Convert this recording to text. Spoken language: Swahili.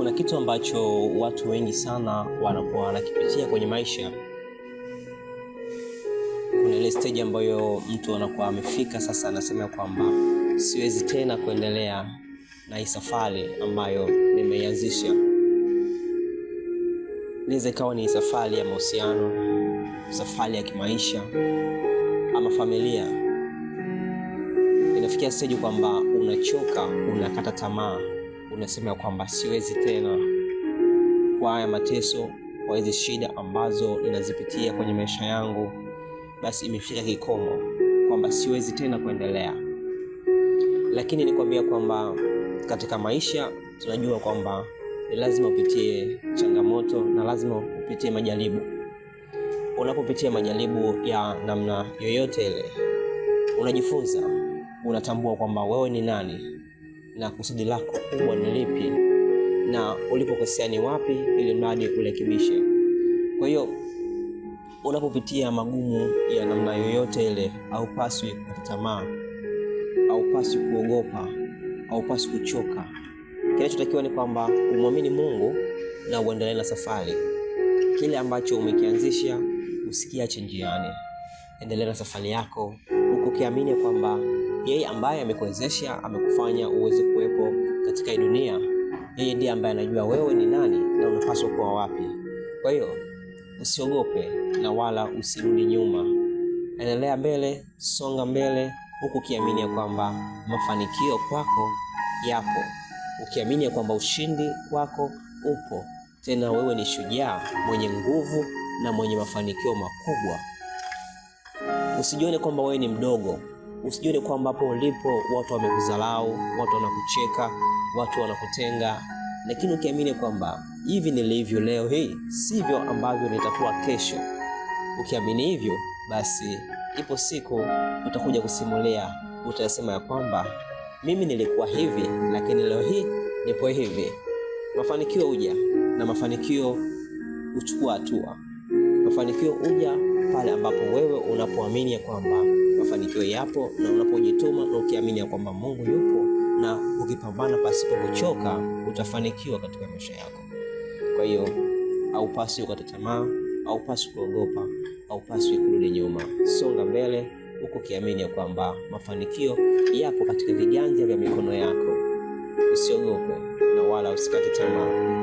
Kuna kitu ambacho watu wengi sana wanakuwa wanakipitia kwenye maisha. Kuna ile stage ambayo mtu anakuwa amefika sasa, anasema kwamba siwezi tena kuendelea na hii safari ambayo nimeianzisha. Inaweza ikawa ni safari ya mahusiano, safari ya kimaisha ama familia. Inafikia stage kwamba unachoka, unakata tamaa, unasema kwamba siwezi tena kwa haya mateso, kwa hizi shida ambazo ninazipitia kwenye maisha yangu. Basi imefika kikomo kwamba siwezi tena kuendelea. Lakini nikwambia kwamba katika maisha tunajua kwamba ni lazima upitie changamoto na lazima upitie majaribu. Unapopitia majaribu ya namna yoyote ile, unajifunza, unatambua kwamba wewe ni nani na kusudi lako kubwa ni lipi na ulipokosea ni wapi, ili mradi urekebishe. Kwa hiyo unapopitia magumu ya namna yoyote ile, haupaswi kukata tamaa, haupaswi kuogopa, haupaswi kuchoka. Kinachotakiwa ni kwamba umwamini Mungu na uendelee na safari. Kile ambacho umekianzisha usikiache njiani. Endelea na safari yako huku ukiamini kwamba yeye ambaye amekuwezesha, amekufanya uweze kuwepo katika hii dunia, yeye ndiye ambaye anajua wewe ni nani na unapaswa kuwa wapi. Kwa hiyo usiogope na wala usirudi nyuma. Endelea mbele, songa mbele huku ukiamini kwamba mafanikio kwako yapo. Ukiamini kwamba ushindi kwako upo. Tena wewe ni shujaa mwenye nguvu na mwenye mafanikio makubwa. Usijione kwamba wewe ni mdogo. Usijione kwamba hapo ulipo watu wamekuzalau, watu wanakucheka, watu wanakutenga. Lakini ukiamini kwamba hivi nilivyo leo hii sivyo ambavyo nitakuwa kesho. Ukiamini hivyo, basi ipo siku utakuja kusimulia, utasema ya kwamba mimi nilikuwa hivi lakini leo hii nipo hivi. Mafanikio huja na mafanikio uchukua hatua. Mafanikio huja pale ambapo wewe unapoamini kwamba mafanikio yapo, na unapojituma na ukiamini kwamba Mungu yupo, na ukipambana pasipo kuchoka utafanikiwa katika maisha yako. Kwa hiyo haupaswi kukata tamaa, haupaswi kuogopa, haupaswi kurudi nyuma. Songa mbele huku ukiamini kwamba mafanikio yapo katika viganja vya mikono yako. Usiogope na wala usikate tamaa.